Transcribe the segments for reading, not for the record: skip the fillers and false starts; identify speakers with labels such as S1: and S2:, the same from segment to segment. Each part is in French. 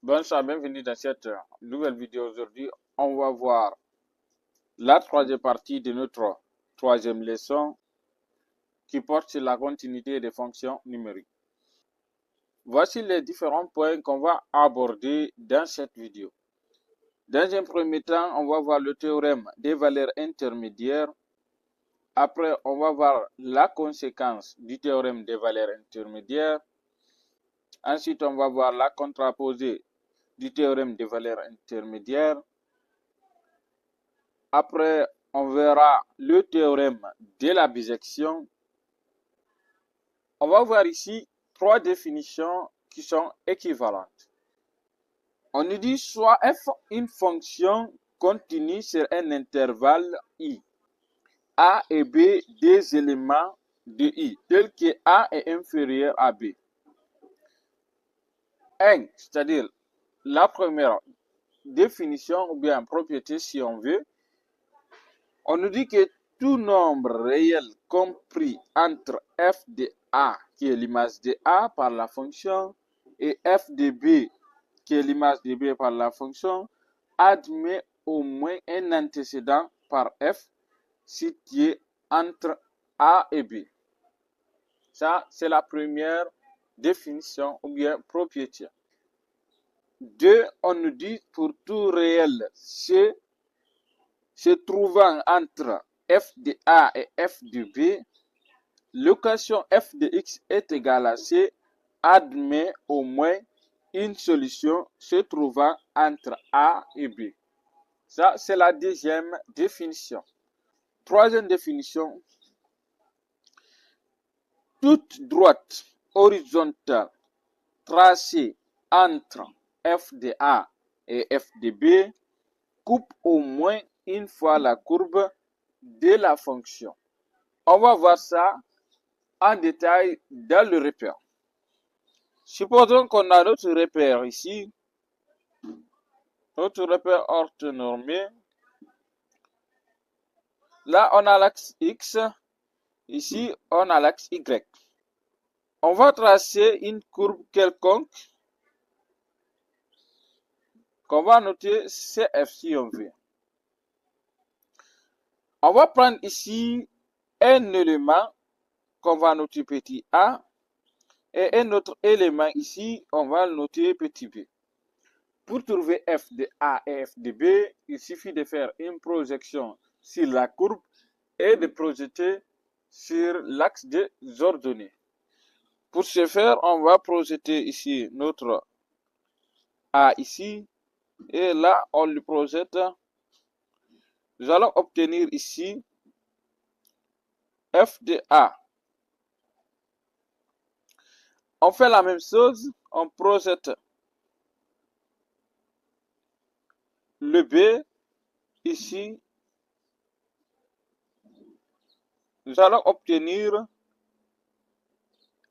S1: Bonsoir, bienvenue dans cette nouvelle vidéo. Aujourd'hui, on va voir la troisième partie de notre troisième leçon qui porte sur la continuité des fonctions numériques. Voici les différents points qu'on va aborder dans cette vidéo. Dans un premier temps, on va voir le théorème des valeurs intermédiaires. Après, on va voir la conséquence du théorème des valeurs intermédiaires. Ensuite, on va voir la contraposée du théorème des valeurs intermédiaires. Après, on verra le théorème de la bisection. On va voir ici trois définitions qui sont équivalentes. On nous dit soit f une fonction continue sur un intervalle i. A et b des éléments de i, tels que a est inférieur à b. 1, c'est-à-dire la première définition ou bien propriété si on veut. On nous dit que tout nombre réel compris entre f de a, qui est l'image de a par la fonction, et f de b, qui est l'image de b par la fonction, admet au moins un antécédent par f situé entre a et b. Ça, c'est la première définition ou bien propriété. 2, on nous dit pour tout réel se trouvant entre f de a et f de b, l'équation f de x est égale à c admet au moins une solution se trouvant entre a et b. Ça, c'est la deuxième définition. Troisième définition, toute droite horizontale tracée entre f de a et f de b coupe au moins une fois la courbe de la fonction. On va voir ça en détail dans le repère. Supposons qu'on a notre repère ici, notre repère orthonormé. Là, on a l'axe X. Ici, on a l'axe Y. On va tracer une courbe quelconque qu'on va noter CF si on veut. On va prendre ici un élément qu'on va noter petit a et un autre élément ici, on va le noter petit b. Pour trouver f de a et f de b, il suffit de faire une projection sur la courbe et de projeter sur l'axe des ordonnées. Pour ce faire, on va projeter ici notre a ici et là, on le projette. Nous allons obtenir ici f de a. On fait la même chose, on projette le b ici. Nous allons obtenir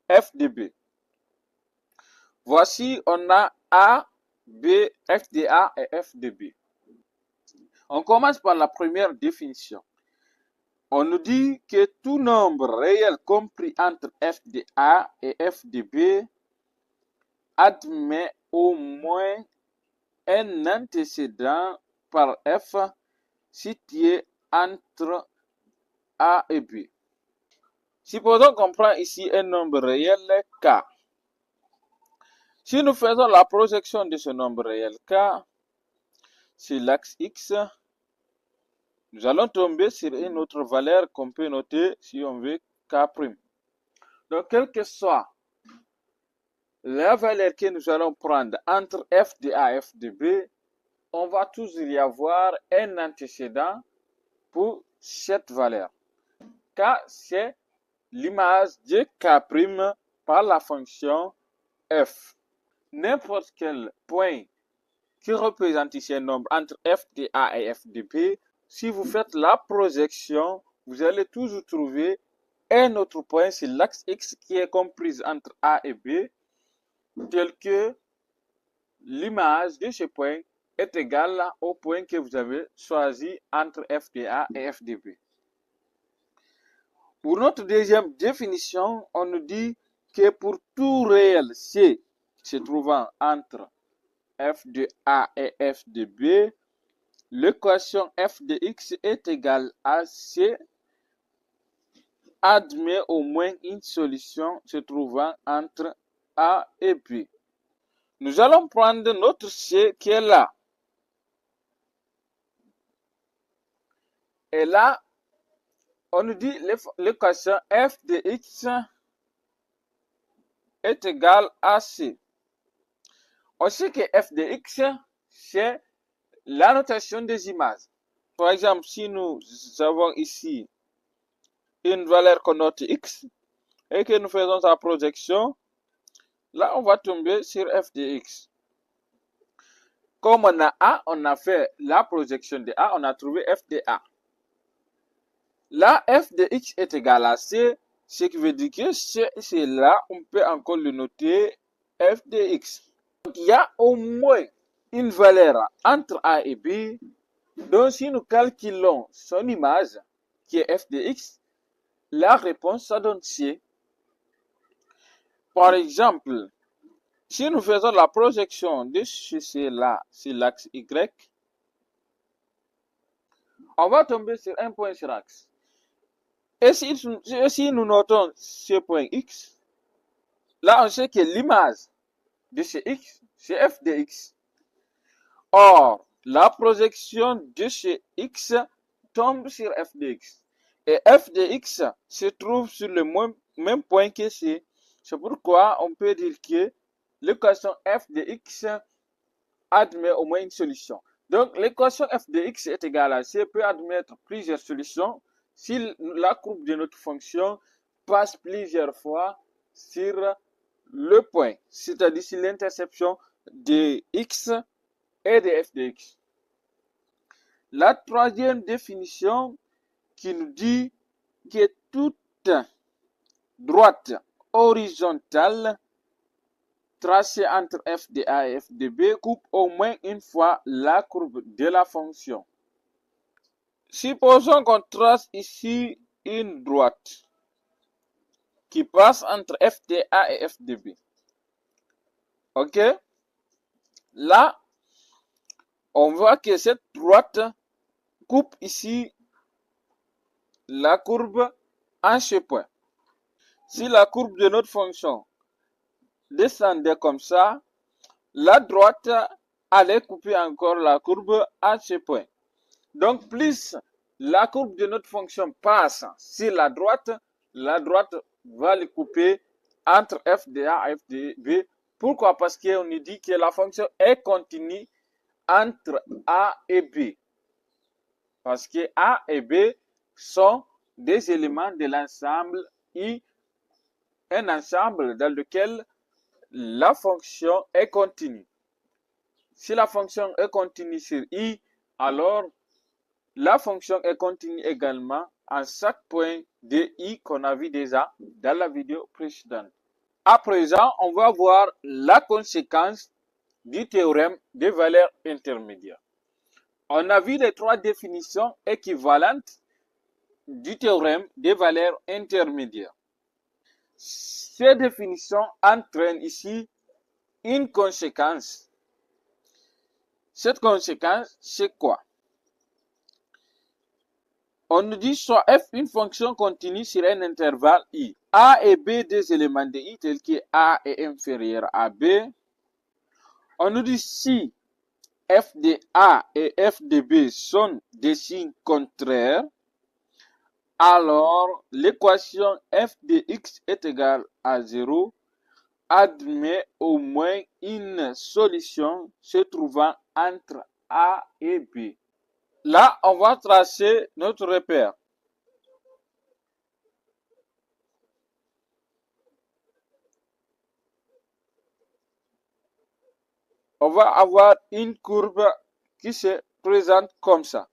S1: f de b. Voici, on a a, b, f de a et f de b. On commence par la première définition. On nous dit que tout nombre réel compris entre f de a et f de b admet au moins un antécédent par f situé entre a et b. Supposons qu'on prend ici un nombre réel k. Si nous faisons la projection de ce nombre réel k sur l'axe x, nous allons tomber sur une autre valeur qu'on peut noter si on veut k'. Donc, quelle que soit la valeur que nous allons prendre entre f de a et f de b, on va toujours y avoir un antécédent pour cette valeur. K, c'est l'image de k' par la fonction f. N'importe quel point qui représente ici un nombre entre f de a et f de b, si vous faites la projection, vous allez toujours trouver un autre point sur l'axe x qui est comprise entre a et b, tel que l'image de ce point est égale au point que vous avez choisi entre f de a et f de b. Pour notre deuxième définition, on nous dit que pour tout réel c se trouvant entre f de A et f de B, l'équation f de x est égale à C admet au moins une solution se trouvant entre A et B. Nous allons prendre notre C qui est là. Et là, on nous dit l'équation f de x est égale à C. On sait que f de x, c'est la notation des images. Par exemple, si nous avons ici une valeur qu'on note x et que nous faisons sa projection, là, on va tomber sur f de x. Comme on a A, on a fait la projection de A, on a trouvé f de A. Là, f de x est égal à C, ce qui veut dire que c'est là, on peut encore le noter f de x. Donc, il y a au moins une valeur entre A et B. Donc, si nous calculons son image, qui est f de x, la réponse, ça donne C. Par exemple, si nous faisons la projection de ceci là sur l'axe Y, on va tomber sur un point sur axe. Et si nous notons ce point X, là on sait que l'image de ce X, c'est f de x. Or, la projection de ce X tombe sur f de x. Et f de x se trouve sur le même point que C. C'est pourquoi on peut dire que l'équation f de x admet au moins une solution. Donc, l'équation f de x est égale à C peut admettre plusieurs solutions si la courbe de notre fonction passe plusieurs fois sur le point, c'est-à-dire si l'intersection de x et de f de x. La troisième définition qui nous dit que toute droite horizontale tracée entre f de A et f de B coupe au moins une fois la courbe de la fonction. Supposons qu'on trace ici une droite qui passe entre f de A et f de B. Ok? Là, on voit que cette droite coupe ici la courbe en ce point. Si la courbe de notre fonction descendait comme ça, la droite allait couper encore la courbe à ce point. Donc, plus la courbe de notre fonction passe sur la droite va le couper entre f de A et f de B. Pourquoi? Parce qu'on nous dit que la fonction est continue entre A et B. Parce que A et B sont des éléments de l'ensemble I, un ensemble dans lequel la fonction est continue. Si la fonction est continue sur I, alors la fonction est continue également à chaque point de I qu'on a vu déjà dans la vidéo précédente. À présent, on va voir la conséquence du théorème des valeurs intermédiaires. On a vu les trois définitions équivalentes du théorème des valeurs intermédiaires. Ces définitions entraînent ici une conséquence. Cette conséquence, c'est quoi? On nous dit soit f une fonction continue sur un intervalle i. A et B des éléments de i tels que A est inférieur à B. On nous dit si f de A et f de B sont des signes contraires, alors l'équation f de x est égale à 0 admet au moins une solution se trouvant entre A et B. Là, on va tracer notre repère. On va avoir une courbe qui se présente comme ça.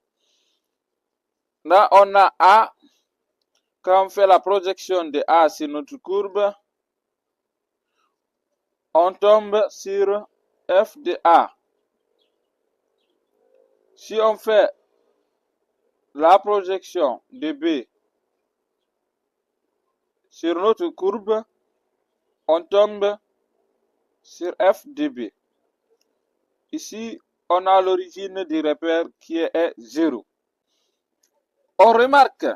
S1: Là, on a A. Quand on fait la projection de A sur notre courbe, on tombe sur f de A. Si on fait la projection de B sur notre courbe, on tombe sur f de B. ici, on a l'origine du repère qui est 0. On remarque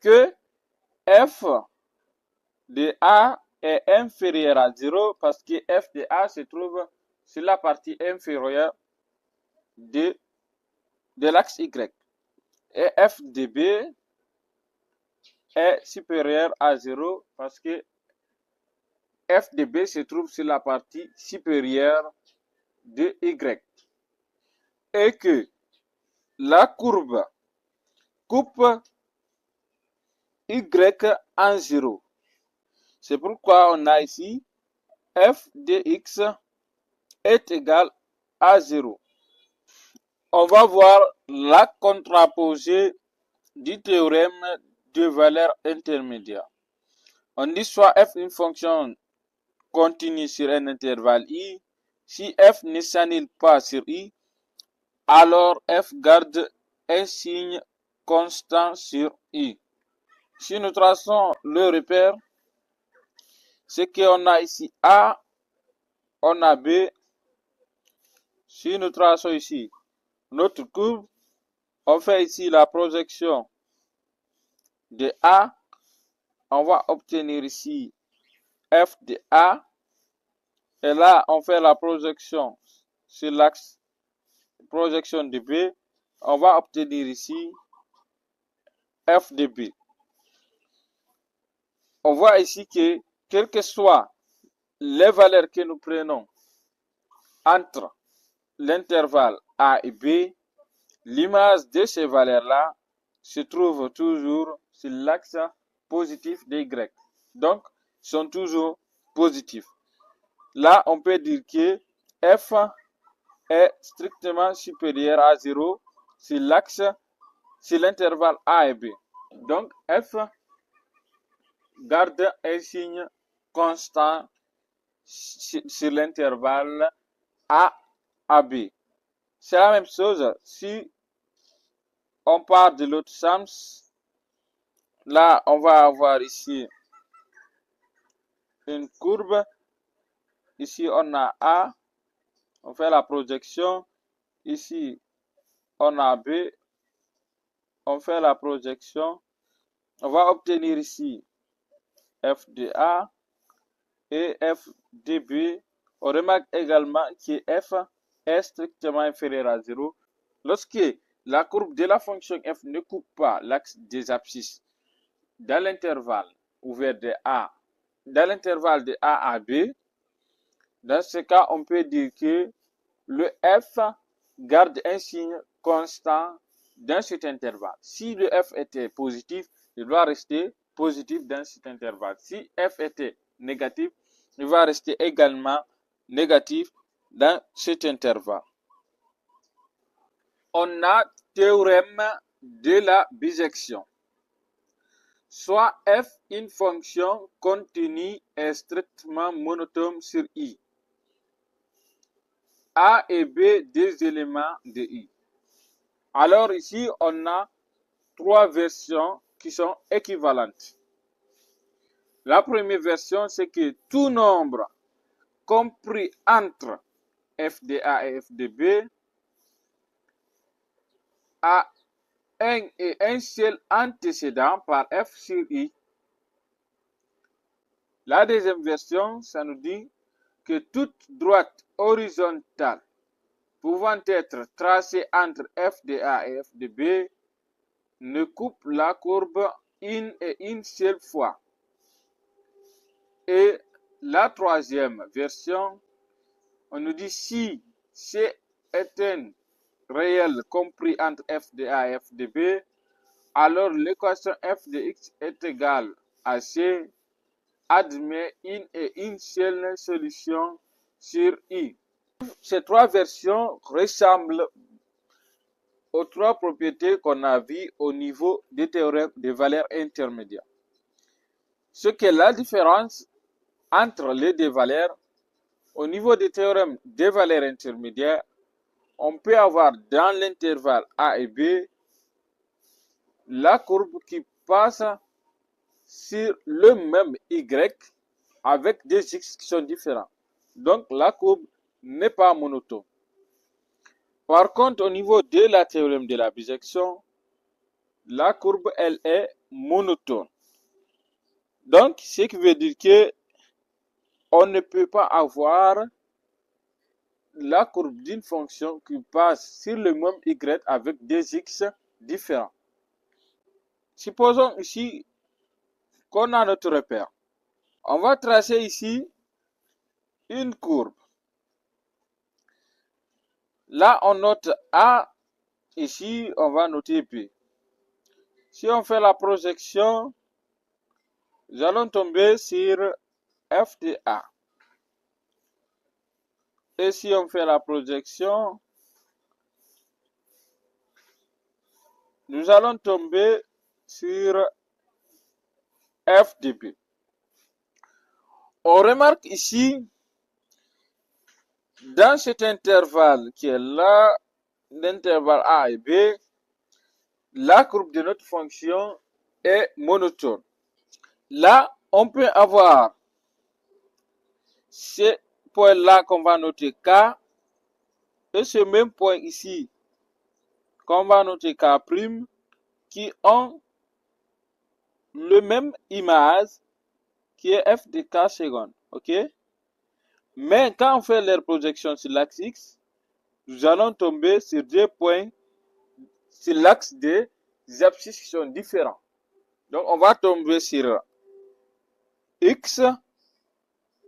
S1: que f de A est inférieur à 0 parce que f de A se trouve sur la partie inférieure de l'axe Y. Et f de B est supérieur à 0 parce que f de B se trouve sur la partie supérieure de Y. Et que la courbe coupe Y en 0. C'est pourquoi on a ici f de x est égal à 0. On va voir la contraposée du théorème de valeur intermédiaire. On dit soit f une fonction continue sur un intervalle i, si f ne s'annule pas sur i, alors f garde un signe constant sur i. Si nous traçons le repère, c'est qu'on a ici A, on a B. Si nous traçons ici notre courbe, on fait ici la projection de A, on va obtenir ici f de A, et là on fait la projection sur l'axe projection de B, on va obtenir ici f de B. On voit ici que, quelles que soient les valeurs que nous prenons entre l'intervalle A et B, l'image de ces valeurs-là se trouve toujours sur l'axe positif de Y. Donc, sont toujours positifs. Là, on peut dire que f est strictement supérieur à 0 sur l'axe, sur l'intervalle A et B. Donc, f garde un signe constant sur l'intervalle A à B. C'est la même chose si on part de l'autre sens. Là, on va avoir ici une courbe. Ici, on a A. On fait la projection. Ici, on a B. On fait la projection. On va obtenir ici f de A et f de B. On remarque également que f est strictement inférieur à 0 lorsque la courbe de la fonction f ne coupe pas l'axe des abscisses dans l'intervalle ouvert de A, dans l'intervalle de A à B. Dans ce cas, on peut dire que le f garde un signe constant dans cet intervalle. Si le f était positif, il doit rester positif dans cet intervalle. Si f était négatif, il va rester également négatif dans cet intervalle. On a théorème de la bisection. Soit f une fonction continue est strictement monotone sur i. A et B des éléments de i. Alors ici, on a trois versions qui sont équivalentes. La première version, c'est que tout nombre compris entre f de A et f de B a un et un seul antécédent par f sur i. La deuxième version, ça nous dit que toute droite horizontale pouvant être tracée entre f de A et f de B ne coupe la courbe une et une seule fois. Et la troisième version, on nous dit si C est un réel compris entre f de A et f de B, alors l'équation f de x est égale à C admet une et une seule solution sur i. Ces trois versions ressemblent aux trois propriétés qu'on a vues au niveau des théorèmes de valeurs intermédiaires. Ce qu'est la différence entre les deux valeurs, au niveau des théorèmes des valeurs intermédiaires, on peut avoir dans l'intervalle A et B la courbe qui passe sur le même Y avec des x qui sont différents. Donc la courbe n'est pas monotone. Par contre, au niveau de la théorème de la bisection, la courbe, elle est monotone. Donc, ce qui veut dire que on ne peut pas avoir la courbe d'une fonction qui passe sur le même y avec des x différents. Supposons ici qu'on a notre repère. On va tracer ici une courbe. Là, on note A. Ici, on va noter B. Si on fait la projection, nous allons tomber sur f de A. Et si on fait la projection, nous allons tomber sur f de B. On remarque ici, dans cet intervalle qui est là, l'intervalle A et B, la courbe de notre fonction est monotone. Là, on peut avoir ce point-là qu'on va noter K et ce même point ici qu'on va noter K' qui ont le même image qui est f de K secondes. Ok? Mais quand on fait leur projection sur l'axe X, nous allons tomber sur deux points sur l'axe des abscisses qui sont différents. Donc, on va tomber sur X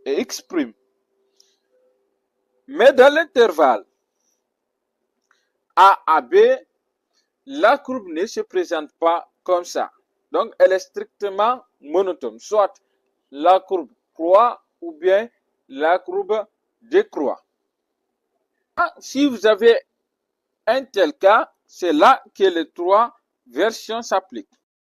S1: et X'. Mais dans l'intervalle A à B, la courbe ne se présente pas comme ça. Donc, elle est strictement monotone. Soit la courbe croît ou bien la courbe décroît. Si vous avez un tel cas, c'est là que les trois versions s'appliquent.